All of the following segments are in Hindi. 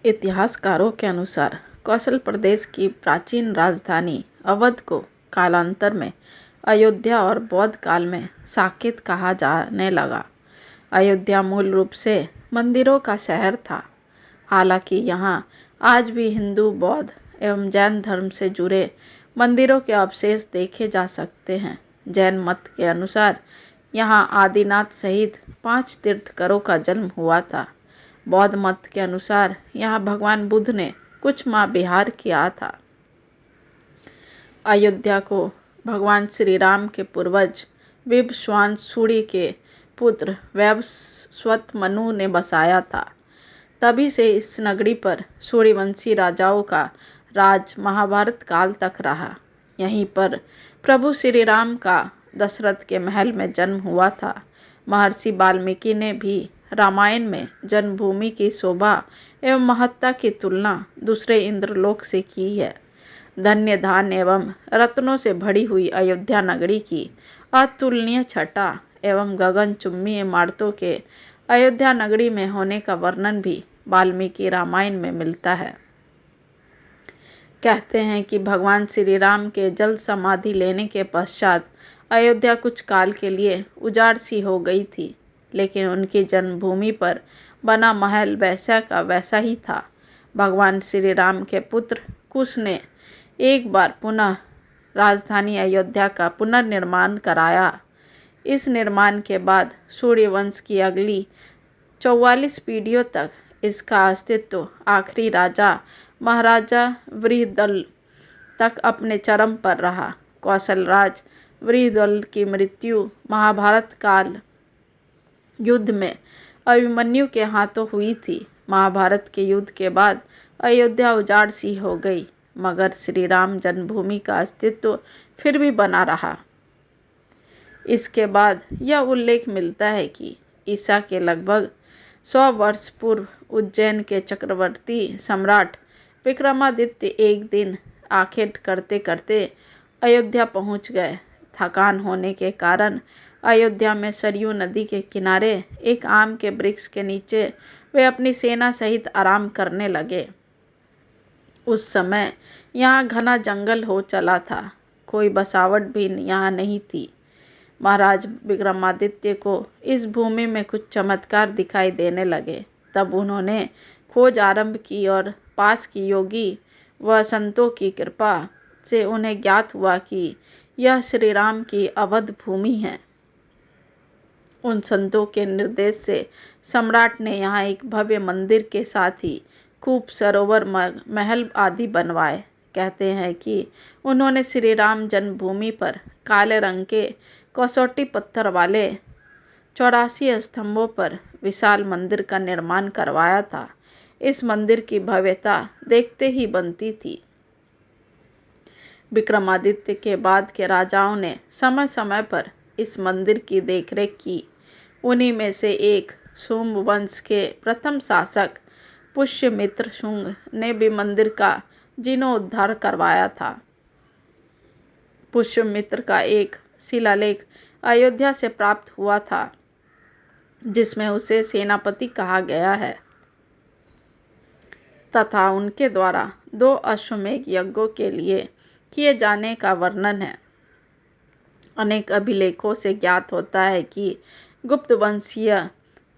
इतिहासकारों के अनुसार कौशल प्रदेश की प्राचीन राजधानी अवध को कालांतर में अयोध्या और बौद्ध काल में साकेत कहा जाने लगा। अयोध्या मूल रूप से मंदिरों का शहर था। हालांकि यहाँ आज भी हिंदू, बौद्ध एवं जैन धर्म से जुड़े मंदिरों के अवशेष देखे जा सकते हैं। जैन मत के अनुसार यहाँ आदिनाथ सहित 5 तीर्थंकरों का जन्म हुआ था। बौद्ध मत के अनुसार यहाँ भगवान बुद्ध ने कुछ माह विहार किया था। अयोध्या को भगवान श्री राम के पूर्वज विवस्वान के पुत्र वैवस्वत मनु ने बसाया था। तभी से इस नगरी पर सूर्यवंशी राजाओं का राज महाभारत काल तक रहा। यहीं पर प्रभु श्री राम का दशरथ के महल में जन्म हुआ था। महर्षि वाल्मीकि ने भी रामायण में जन्मभूमि की शोभा एवं महत्ता की तुलना दूसरे इंद्रलोक से की है। धन्य धान एवं रत्नों से भरी हुई अयोध्या नगरी की अतुलनीय छटा एवं गगनचुंबी इमारतों के अयोध्या नगरी में होने का वर्णन भी वाल्मीकि रामायण में मिलता है। कहते हैं कि भगवान श्री राम के जल समाधि लेने के पश्चात अयोध्या कुछ काल के लिए उजाड़ सी हो गई थी, लेकिन उनकी जन्मभूमि पर बना महल वैसा का वैसा ही था। भगवान श्री राम के पुत्र कुश ने एक बार पुनः राजधानी अयोध्या का पुनर्निर्माण कराया। इस निर्माण के बाद सूर्यवंश की अगली 44 पीढ़ियों तक इसका अस्तित्व आखिरी राजा महाराजा वृहदल तक अपने चरम पर रहा। कौशल राज वृहदल की मृत्यु महाभारत काल युद्ध में अभिमन्यु के हाथों हुई थी। महाभारत के युद्ध के बाद अयोध्या उजाड़ सी हो गई, मगर श्री राम जन्मभूमि का अस्तित्व फिर भी बना रहा। इसके बाद यह उल्लेख मिलता है कि ईसा के लगभग 100 वर्ष पूर्व उज्जैन के चक्रवर्ती सम्राट विक्रमादित्य एक दिन आखेट करते करते अयोध्या पहुंच गए। थकान होने के कारण अयोध्या में सरयू नदी के किनारे एक आम के वृक्ष के नीचे वे अपनी सेना सहित आराम करने लगे। उस समय यहाँ घना जंगल हो चला था, कोई बसावट भी यहाँ नहीं थी। महाराज विक्रमादित्य को इस भूमि में कुछ चमत्कार दिखाई देने लगे। तब उन्होंने खोज आरंभ की और पास की योगी व संतों की कृपा से उन्हें ज्ञात हुआ कि यह श्री राम की अवध भूमि है। उन संतों के निर्देश से सम्राट ने यहाँ एक भव्य मंदिर के साथ ही खूब सरोवर, महल आदि बनवाए। कहते हैं कि उन्होंने श्री राम जन्मभूमि पर काले रंग के कसौटी पत्थर वाले 84 स्तंभों पर विशाल मंदिर का निर्माण करवाया था। इस मंदिर की भव्यता देखते ही बनती थी। विक्रमादित्य के बाद के राजाओं ने समय समय पर इस मंदिर की देखरेख की। उन्हीं में से एक शुंग वंश के प्रथम शासक पुष्यमित्र शुंग ने भी मंदिर का जीर्णोद्धार करवाया था। पुष्यमित्र का एक शिलालेख अयोध्या से प्राप्त हुआ था, जिसमें उसे सेनापति कहा गया है तथा उनके द्वारा 2 अश्वमेध यज्ञों के लिए किए जाने का वर्णन है। अनेक अभिलेखों से ज्ञात होता है कि गुप्त वंशीय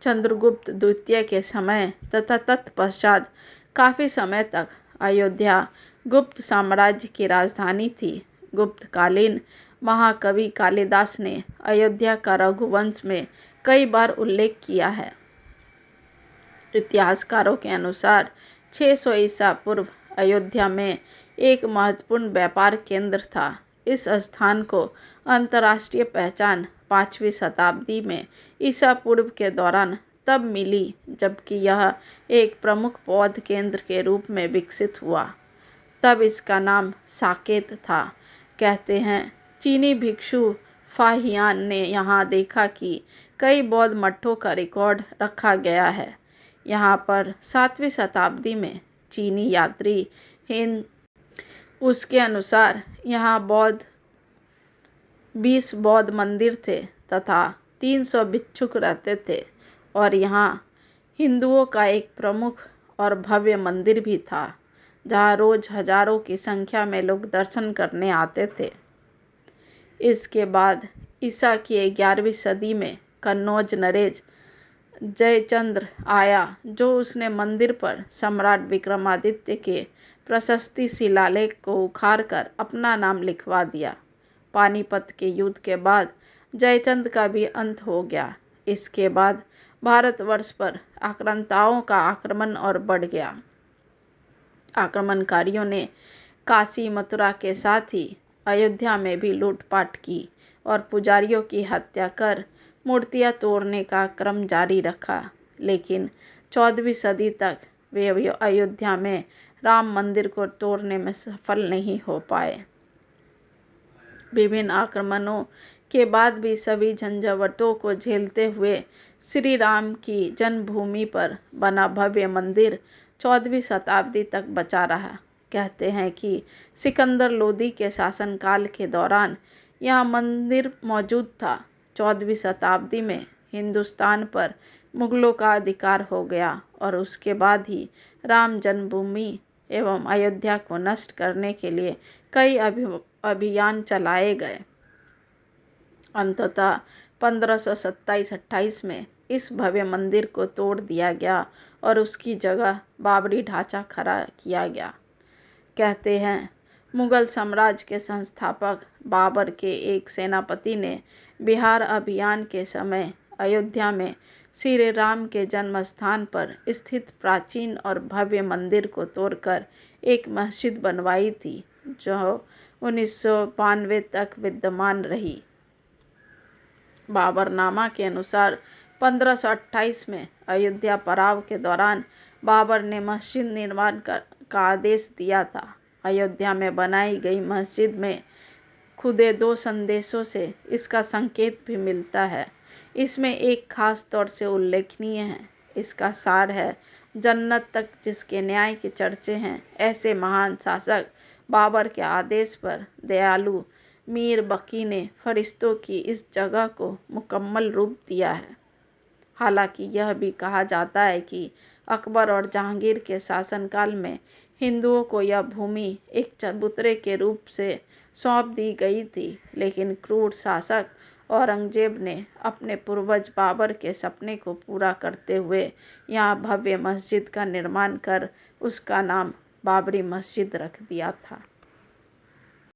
चंद्रगुप्त द्वितीय के समय तथा तत्पश्चात काफ़ी समय तक अयोध्या गुप्त साम्राज्य की राजधानी थी। गुप्तकालीन महाकवि कालिदास ने अयोध्या का रघुवंश में कई बार उल्लेख किया है। इतिहासकारों के अनुसार 600 ईसा पूर्व अयोध्या में एक महत्वपूर्ण व्यापार केंद्र था। इस स्थान को अंतर्राष्ट्रीय पहचान 5वीं शताब्दी में ईसा पूर्व के दौरान तब मिली, जबकि यह एक प्रमुख बौद्ध केंद्र के रूप में विकसित हुआ। तब इसका नाम साकेत था। कहते हैं चीनी भिक्षु फाहियान ने यहाँ देखा कि कई बौद्ध मठों का रिकॉर्ड रखा गया है। यहाँ पर 7वीं शताब्दी में चीनी यात्री हिंद उसके अनुसार यहाँ 20 बौद्ध मंदिर थे तथा 300 भिक्षुक रहते थे और यहाँ हिंदुओं का एक प्रमुख और भव्य मंदिर भी था, जहाँ रोज हजारों की संख्या में लोग दर्शन करने आते थे। इसके बाद ईसा की 11वीं सदी में कन्नौज नरेश जयचंद्र आया, जो उसने मंदिर पर सम्राट विक्रमादित्य के प्रशस्ति शिलालेख को उखाड़कर अपना नाम लिखवा दिया। पानीपत के युद्ध के बाद जयचंद का भी अंत हो गया। इसके बाद भारतवर्ष पर आक्रांताओं का आक्रमण और बढ़ गया। आक्रमणकारियों ने काशी मथुरा के साथ ही अयोध्या में भी लूटपाट की और पुजारियों की हत्या कर मूर्तियां तोड़ने का क्रम जारी रखा। लेकिन 14वीं सदी तक वे अयोध्या में राम मंदिर को तोड़ने में सफल नहीं हो पाए। विभिन्न आक्रमणों के बाद भी सभी झंझावटों को झेलते हुए श्री राम की जन्मभूमि पर बना भव्य मंदिर 14वीं शताब्दी तक बचा रहा। कहते हैं कि सिकंदर लोदी के शासनकाल के दौरान यह मंदिर मौजूद था। 14वीं शताब्दी में हिंदुस्तान पर मुगलों का अधिकार हो गया और उसके बाद ही राम जन्मभूमि एवं अयोध्या को नष्ट करने के लिए कई अभियान चलाए गए। अंततः 1527-28 में इस भव्य मंदिर को तोड़ दिया गया और उसकी जगह बाबरी ढांचा खड़ा किया गया। कहते हैं मुगल साम्राज्य के संस्थापक बाबर के एक सेनापति ने बिहार अभियान के समय अयोध्या में श्री राम के जन्म स्थान पर स्थित प्राचीन और भव्य मंदिर को तोड़कर एक मस्जिद बनवाई थी, जो 1992 तक विद्यमान रही। बाबरनामा के अनुसार 1528 में अयोध्या पड़ाव के दौरान बाबर ने मस्जिद निर्माण का आदेश दिया था। अयोध्या में बनाई गई मस्जिद में खुदे 2 संदेशों से इसका संकेत भी मिलता है। इसमें एक खास तौर से उल्लेखनीय है। इसका सार है, जन्नत तक जिसके न्याय के चर्चे हैं, ऐसे महान शासक बाबर के आदेश पर दयालु मीर बकी ने फरिश्तों की इस जगह को मुकम्मल रूप दिया है। हालांकि यह भी कहा जाता है कि अकबर और जहांगीर के शासनकाल में हिंदुओं को यह भूमि एक चबूतरे के रूप से सौंप दी गई थी, लेकिन क्रूर शासक औरंगजेब ने अपने पूर्वज बाबर के सपने को पूरा करते हुए यहाँ भव्य मस्जिद का निर्माण कर उसका नाम बाबरी मस्जिद रख दिया था।